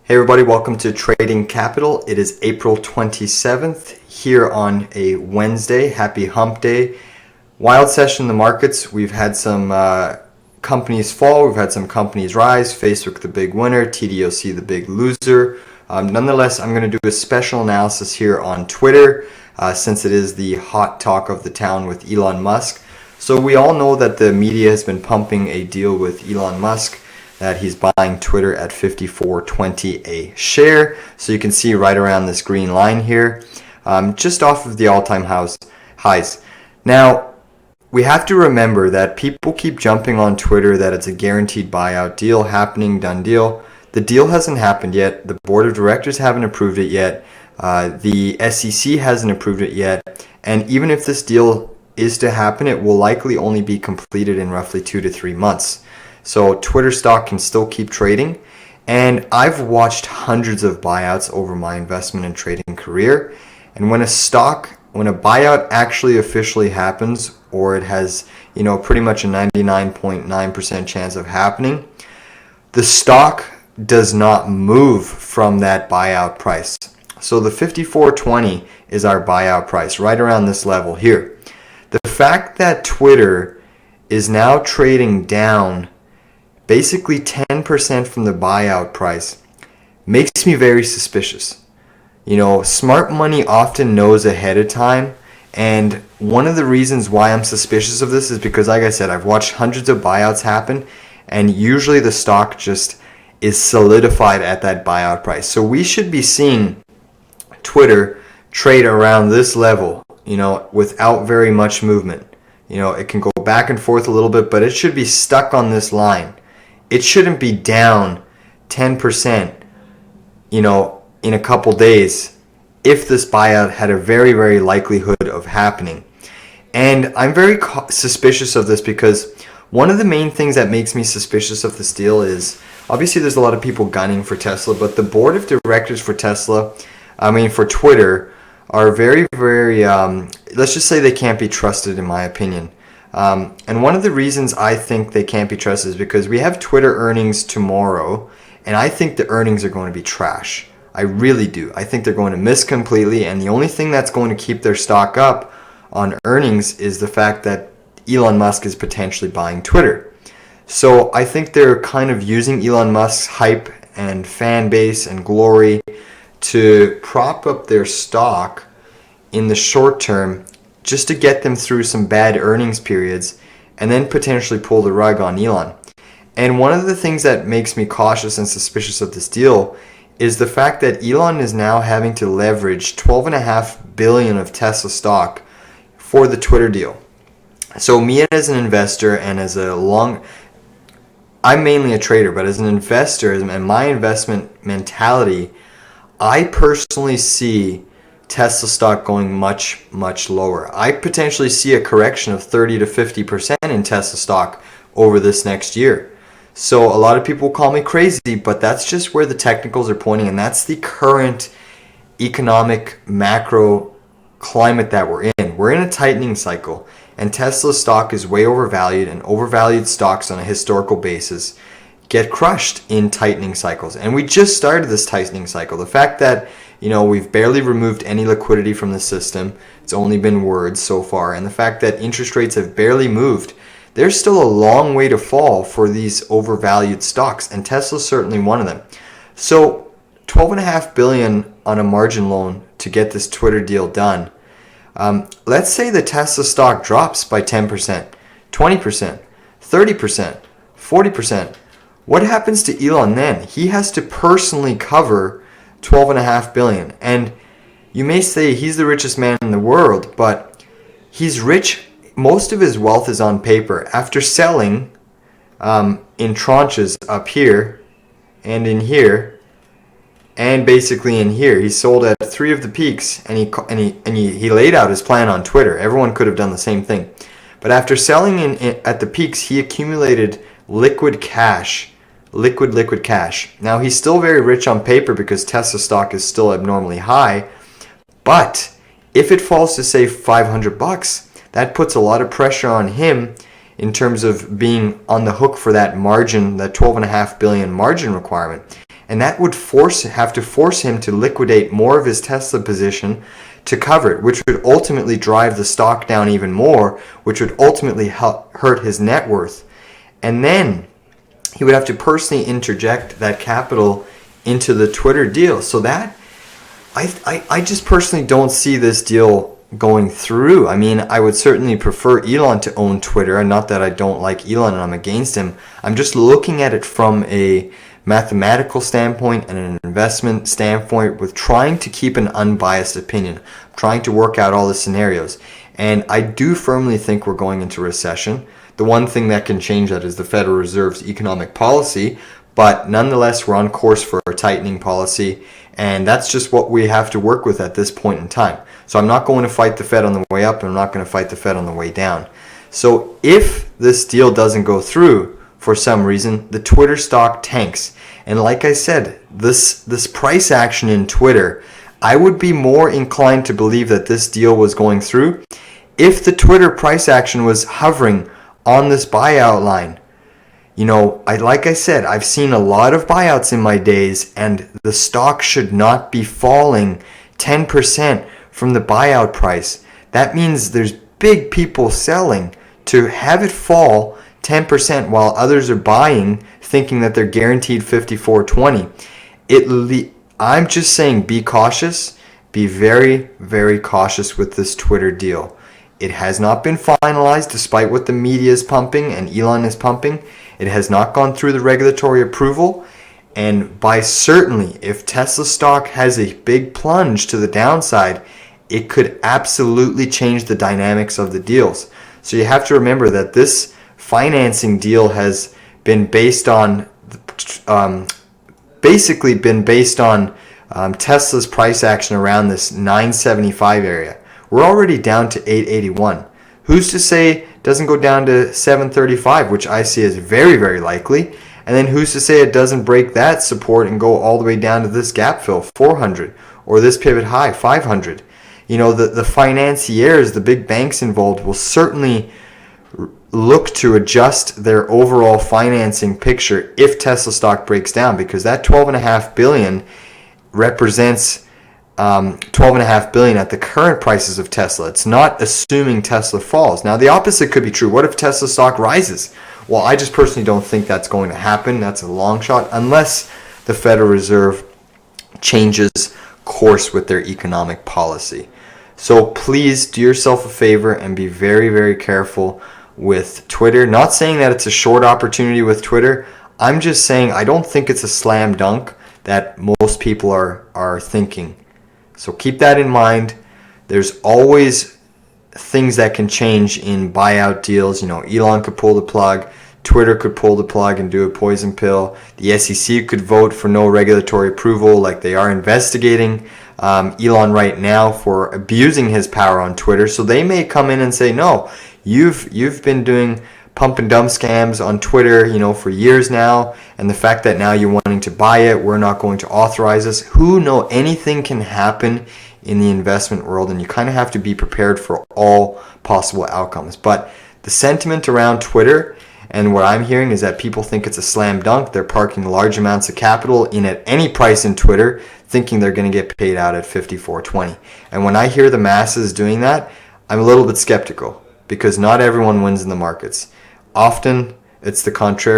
Hey everybody, welcome to Trading Capital. It is April 27th here on a Wednesday. Happy hump day. Wild session in the markets. We've had some companies fall, we've had some companies rise. Facebook the big winner, TDOC the big loser. Nonetheless, I'm going to do a special analysis here on Twitter since it is the hot talk of the town with Elon Musk. So we all know that the media has been pumping a deal with Elon Musk, that he's buying Twitter at $54.20 a share. So you can see right around this green line here, just off of the all-time highs. Now, we have to remember that people keep jumping on Twitter that it's a guaranteed buyout deal happening, done deal. The deal hasn't happened yet. The board of directors haven't approved it yet. The SEC hasn't approved it yet. And even if this deal is to happen, it will likely only be completed in roughly 2 to 3 months. So Twitter stock can still keep trading. And I've watched hundreds of buyouts over my investment and trading career. And when a buyout actually officially happens, or it has, pretty much a 99.9% chance of happening, the stock does not move from that buyout price. So the $54.20 is our buyout price, right around this level here. The fact that Twitter is now trading down basically 10% from the buyout price makes me very suspicious. Smart money often knows ahead of time, and one of the reasons why I'm suspicious of this is because, like I said, I've watched hundreds of buyouts happen, and usually the stock just is solidified at that buyout price. So we should be seeing Twitter trade around this level, without very much movement. It can go back and forth a little bit, but it should be stuck on this line. It shouldn't be down 10%, in a couple days if this buyout had a very, very likelihood of happening. And I'm very suspicious of this because one of the main things that makes me suspicious of this deal is, obviously there's a lot of people gunning for Tesla, but the board of directors for for Twitter are very, very, let's just say they can't be trusted in my opinion. And one of the reasons I think they can't be trusted is because we have Twitter earnings tomorrow, and I think the earnings are going to be trash. I really do. I think they're going to miss completely, and the only thing that's going to keep their stock up on earnings is the fact that Elon Musk is potentially buying Twitter. So I think they're kind of using Elon Musk's hype and fan base and glory to prop up their stock in the short term, just to get them through some bad earnings periods and then potentially pull the rug on Elon. And one of the things that makes me cautious and suspicious of this deal is the fact that Elon is now having to leverage $12.5 billion of Tesla stock for the Twitter deal. So me as an investor and I'm mainly a trader, but as an investor and my investment mentality, I personally see Tesla stock going much, much lower. I potentially see a correction of 30 to 50% in Tesla stock over this next year. So a lot of people call me crazy, but that's just where the technicals are pointing, and that's the current economic macro climate that we're in. We're in a tightening cycle, and Tesla stock is way overvalued, and overvalued stocks on a historical basis get crushed in tightening cycles. And we just started this tightening cycle. The fact that we've barely removed any liquidity from the system. It's only been words so far. And the fact that interest rates have barely moved, there's still a long way to fall for these overvalued stocks. And Tesla's certainly one of them. So $12.5 billion on a margin loan to get this Twitter deal done. Let's say the Tesla stock drops by 10%, 20%, 30%, 40%. What happens to Elon then? He has to personally cover $12.5 billion. And you may say he's the richest man in the world, but he's rich. Most of his wealth is on paper. After selling in tranches up here and in here and basically in here, he sold at 3 of the peaks, and he laid out his plan on Twitter. Everyone could have done the same thing. But after selling at the peaks, he accumulated liquid cash. Liquid cash. Now, he's still very rich on paper because Tesla stock is still abnormally high. But if it falls to, say, $500, that puts a lot of pressure on him in terms of being on the hook for that margin, that $12.5 billion margin requirement. And that would have to force him to liquidate more of his Tesla position to cover it, which would ultimately drive the stock down even more, which would ultimately hurt his net worth. And then he would have to personally interject that capital into the Twitter deal. So that, I just personally don't see this deal going through. I mean, I would certainly prefer Elon to own Twitter, and not that I don't like Elon and I'm against him. I'm just looking at it from a mathematical standpoint and an investment standpoint, with trying to keep an unbiased opinion, trying to work out all the scenarios. And I do firmly think we're going into recession. The one thing that can change that is the Federal Reserve's economic policy, but nonetheless, we're on course for a tightening policy, and that's just what we have to work with at this point in time. So I'm not going to fight the Fed on the way up, and I'm not going to fight the Fed on the way down. So if this deal doesn't go through for some reason, the Twitter stock tanks. And like I said, this price action in Twitter, I would be more inclined to believe that this deal was going through if the Twitter price action was hovering on this buyout line. You know, like I said, I've seen a lot of buyouts in my days, and the stock should not be falling 10% from the buyout price. That means there's big people selling. To have it fall 10% while others are buying, thinking that they're guaranteed 54.20. I'm just saying, be cautious. Be very, very cautious with this Twitter deal. It has not been finalized, despite what the media is pumping and Elon is pumping. It has not gone through the regulatory approval. And by certainly, if Tesla stock has a big plunge to the downside, it could absolutely change the dynamics of the deals. So you have to remember that this financing deal has been based on, Tesla's price action around this 975 area. We're already down to 881. Who's to say it doesn't go down to 735, which I see as very, very likely. And then who's to say it doesn't break that support and go all the way down to this gap fill, 400, or this pivot high, 500. You know, the financiers, the big banks involved, will certainly look to adjust their overall financing picture if Tesla stock breaks down, because that $12.5 billion represents $12.5 billion at the current prices of Tesla. It's not assuming Tesla falls. Now, the opposite could be true. What if Tesla stock rises? Well, I just personally don't think that's going to happen. That's a long shot, unless the Federal Reserve changes course with their economic policy. So please do yourself a favor and be very, very careful with Twitter. Not saying that it's a short opportunity with Twitter. I'm just saying I don't think it's a slam dunk that most people are thinking. So keep that in mind. There's always things that can change in buyout deals. You know, Elon could pull the plug. Twitter could pull the plug and do a poison pill. The SEC could vote for no regulatory approval, like they are investigating Elon right now for abusing his power on Twitter. So they may come in and say, no, you've been doing pump and dump scams on Twitter, you know, for years now, and the fact that now you're wanting to buy it, we're not going to authorize this. Who knows? Anything can happen in the investment world, and you kind of have to be prepared for all possible outcomes. But the sentiment around Twitter, and what I'm hearing, is that people think it's a slam dunk. They're parking large amounts of capital in at any price in Twitter, thinking they're going to get paid out at 54.20. And when I hear the masses doing that, I'm a little bit skeptical, because not everyone wins in the markets. Often it's the contrary.